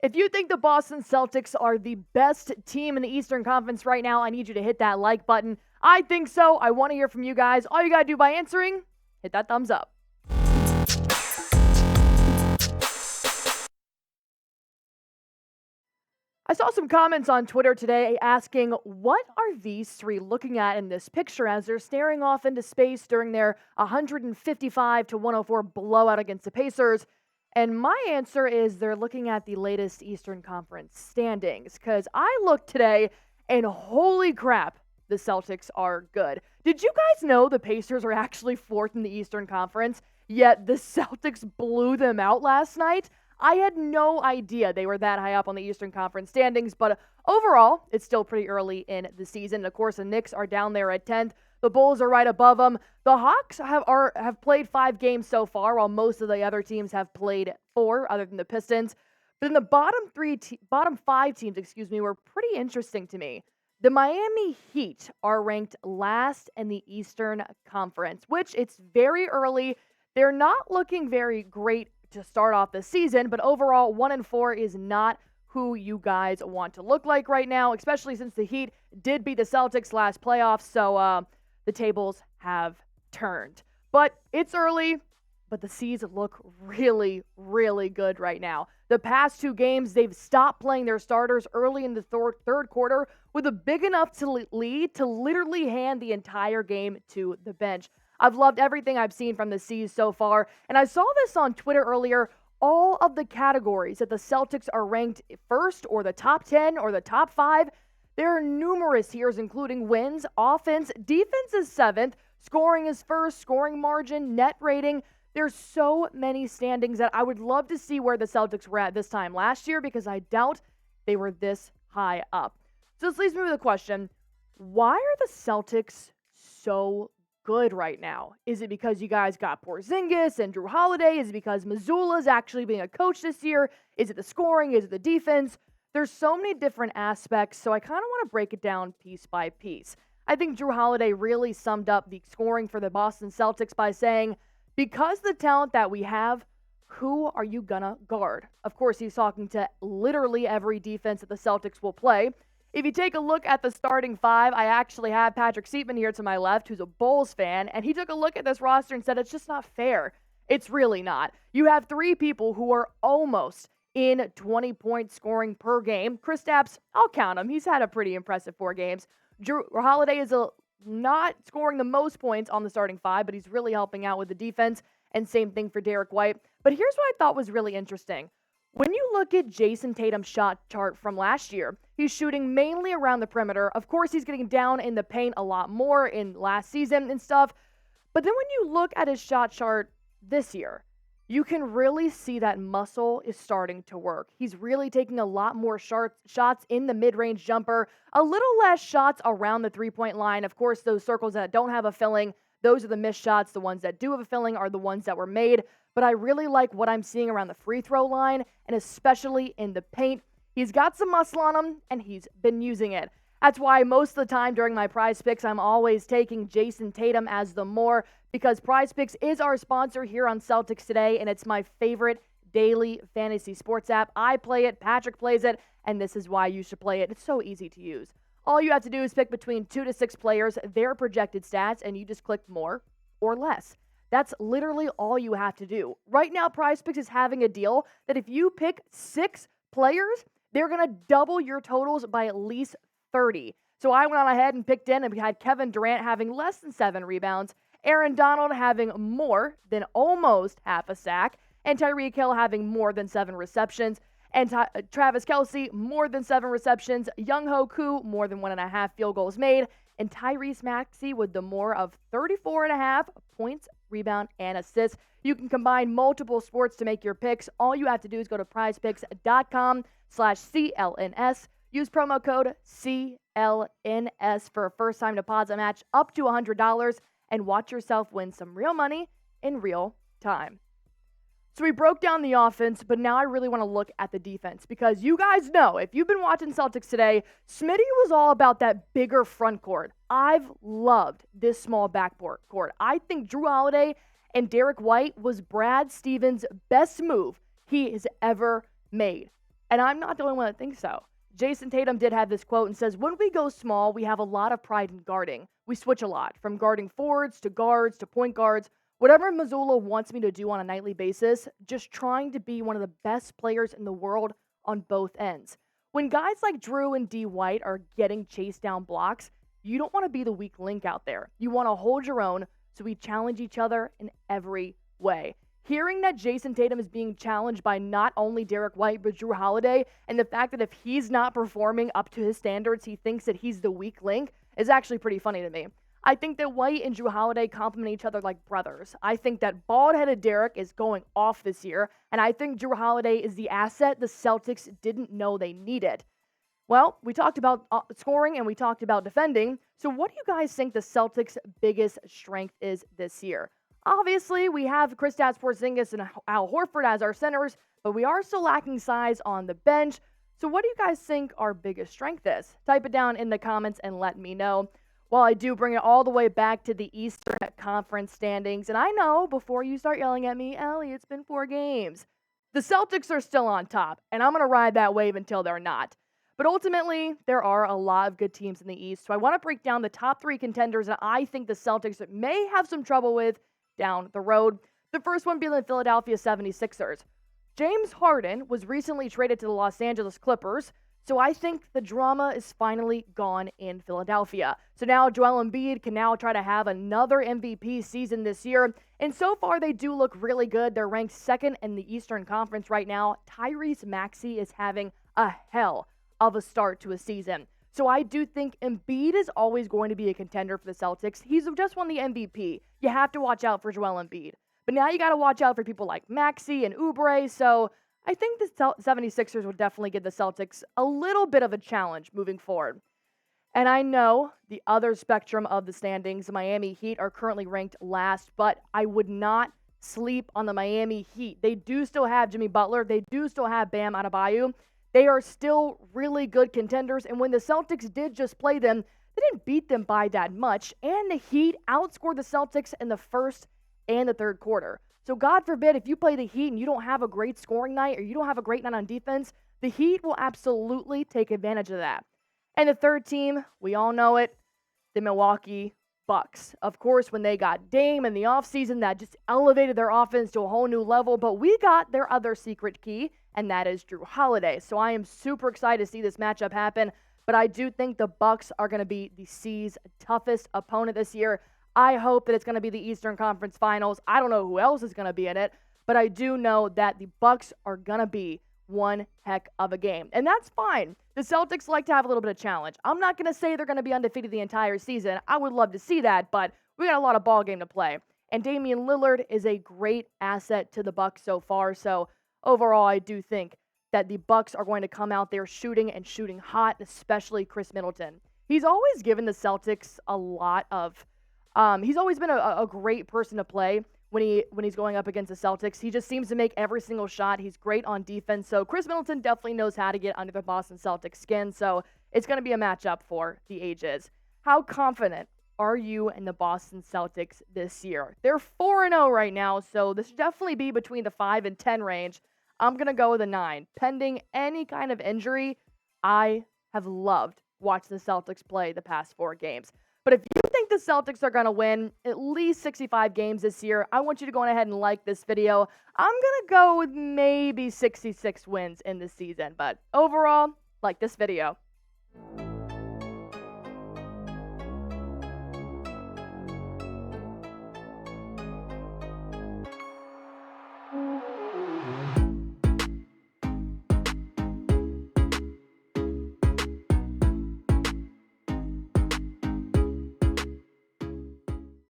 If you think the Boston Celtics are the best team in the Eastern Conference right now, I need you to hit that like button. I think so. I want to hear from you guys. All you got to do by answering, hit that thumbs up. I saw some comments on Twitter today asking, what are these three looking at in this picture as they're staring off into space during their 155-104 blowout against the Pacers? And my answer is they're looking at the latest Eastern Conference standings, because I looked today and holy crap, the Celtics are good. Did you guys know the Pacers are actually fourth in the Eastern Conference, yet the Celtics blew them out last night? I had no idea they were that high up on the Eastern Conference standings, but overall, it's still pretty early in the season. Of course, the Knicks are down there at 10th. The Bulls are right above them. The Hawks have played 5 games so far, while most of the other teams have played 4, other than the Pistons. But then the bottom 5 teams, were pretty interesting to me. The Miami Heat are ranked last in the Eastern Conference, which it's very early. They're not looking very great to start off the season, but overall 1-4 is not who you guys want to look like right now, especially since the Heat did beat the Celtics last playoffs, so the tables have turned. But it's early, but the C's look really, really good right now. The past 2 games, they've stopped playing their starters early in the third quarter with a big enough lead to literally hand the entire game to the bench. I've loved everything I've seen from the C's so far, and I saw this on Twitter earlier. All of the categories that the Celtics are ranked first or the top 10 or the top 5, there are numerous here, including wins, offense, defense is 7th, scoring is 1st, scoring margin, net rating. There's so many standings that I would love to see where the Celtics were at this time last year, because I doubt they were this high up. So this leads me with a question. Why are the Celtics so good right now? Is it because you guys got Porzingis and Jrue Holiday? Is it because Mazzulla's actually being a coach this year? Is it the scoring? Is it the defense? There's so many different aspects, so I kind of want to break it down piece by piece. I think Jrue Holiday really summed up the scoring for the Boston Celtics by saying, because the talent that we have, who are you gonna guard? Of course, he's talking to literally every defense that the Celtics will play. If you take a look at the starting 5, I actually have Patrick Seatman here to my left, who's a Bulls fan, and he took a look at this roster and said it's just not fair. It's really not. You have 3 people who are almost in 20-point scoring per game. Kristaps, I'll count him. He's had a pretty impressive 4 games. Jrue Holiday is not scoring the most points on the starting 5, but he's really helping out with the defense, and same thing for Derek White. But here's what I thought was really interesting. When you look at Jason Tatum's shot chart from last year, he's shooting mainly around the perimeter. Of course, he's getting down in the paint a lot more in last season and stuff. But then when you look at his shot chart this year, you can really see that muscle is starting to work. He's really taking a lot more shots in the mid-range jumper, a little less shots around the three-point line. Of course, those circles that don't have a filling, those are the missed shots. The ones that do have a filling are the ones that were made. But I really like what I'm seeing around the free throw line, and especially in the paint. He's got some muscle on him, and he's been using it. That's why most of the time during my prize picks, I'm always taking Jason Tatum as the more, because Prize Picks is our sponsor here on Celtics Today, and it's my favorite daily fantasy sports app. I play it, Patrick plays it, and this is why you should play it. It's so easy to use. All you have to do is pick between 2 to 6 players, their projected stats, and you just click more or less. That's literally all you have to do. Right now, Prize Picks is having a deal that if you pick 6 players, they're going to double your totals by at least 30. So I went on ahead and picked in, and we had Kevin Durant having less than 7 rebounds, Aaron Donald having more than almost half a sack, and Tyreek Hill having more than 7 receptions, and Travis Kelce more than 7 receptions, Younghoe Koo more than 1.5 field goals made, and Tyrese Maxey with the more of 34.5 points, rebound, and assists. You can combine multiple sports to make your picks. All you have to do is go to prizepicks.com/CLNS. Use promo code CLNS for a first-time deposit match up to $100 and watch yourself win some real money in real time. So we broke down the offense, but now I really want to look at the defense, because you guys know, if you've been watching Celtics Today, Smitty was all about that bigger front court. I've loved this small backcourt. I think Jrue Holiday and Derek White was Brad Stevens' best move he has ever made. And I'm not the only one that thinks so. Jason Tatum did have this quote and says, when we go small, we have a lot of pride in guarding. We switch a lot, from guarding forwards to guards to point guards. Whatever Mazzulla wants me to do on a nightly basis, just trying to be one of the best players in the world on both ends. When guys like Jrue and D. White are getting chased down blocks, you don't want to be the weak link out there. You want to hold your own, so we challenge each other in every way. Hearing that Jason Tatum is being challenged by not only Derek White, but Jrue Holiday, and the fact that if he's not performing up to his standards, he thinks that he's the weak link, is actually pretty funny to me. I think that White and Jrue Holiday complement each other like brothers. I think that bald-headed Derek is going off this year, and I think Jrue Holiday is the asset the Celtics didn't know they needed. Well, we talked about scoring and we talked about defending, so what do you guys think the Celtics' biggest strength is this year? Obviously, we have Kristaps, Porzingis, and Al Horford as our centers, but we are still lacking size on the bench. So what do you guys think our biggest strength is? Type it down in the comments and let me know. While I do bring it all the way back to the Eastern Conference standings, and I know before you start yelling at me, Allie, it's been 4 games. The Celtics are still on top, and I'm going to ride that wave until they're not. But ultimately, there are a lot of good teams in the East, so I want to break down the top 3 contenders that I think the Celtics may have some trouble with down the road. The first one being the Philadelphia 76ers. James Harden was recently traded to the Los Angeles Clippers, so I think the drama is finally gone in Philadelphia. So now Joel Embiid can now try to have another MVP season this year, and so far they do look really good. They're ranked 2nd in the Eastern Conference right now. Tyrese Maxey is having a hell of a start to a season. So I do think Embiid is always going to be a contender for the Celtics. He's just won the MVP. You have to watch out for Joel Embiid. But now you got to watch out for people like Maxey and Oubre. So I think the 76ers will definitely give the Celtics a little bit of a challenge moving forward. And I know the other spectrum of the standings, the Miami Heat are currently ranked last, but I would not sleep on the Miami Heat. They do still have Jimmy Butler. They do still have Bam Adebayo. They are still really good contenders, and when the Celtics did just play them, they didn't beat them by that much, and the Heat outscored the Celtics in the first and the third quarter. So God forbid if you play the Heat and you don't have a great scoring night or you don't have a great night on defense, the Heat will absolutely take advantage of that. And the third team, we all know it, the Milwaukee Bucks. Of course, when they got Dame in the offseason, that just elevated their offense to a whole new level, but we got their other secret key, and that is Jrue Holiday. So I am super excited to see this matchup happen, but I do think the Bucks are going to be the C's toughest opponent this year. I hope that it's going to be the Eastern Conference Finals. I don't know who else is going to be in it, but I do know that the Bucks are going to be one heck of a game, and that's fine. The Celtics like to have a little bit of challenge. I'm not going to say they're going to be undefeated the entire season. I would love to see that, but we got a lot of ball game to play. And Damian Lillard is a great asset to the Bucks so far, so overall, I do think that the Bucks are going to come out there shooting and shooting hot, especially Chris Middleton. He's always given the Celtics a lot of he's always been a great person to play when he's going up against the Celtics. He just seems to make every single shot. He's great on defense. So Chris Middleton definitely knows how to get under the Boston Celtics skin. So it's going to be a matchup for the ages. How confident are you in the Boston Celtics this year? They're 4-0 right now, so this should definitely be between the 5 and 10 range. I'm going to go with a 9. Pending any kind of injury, I have loved watching the Celtics play the past 4 games. But if you think the Celtics are going to win at least 65 games this year, I want you to go ahead and like this video. I'm going to go with maybe 66 wins in this season. But overall, like this video.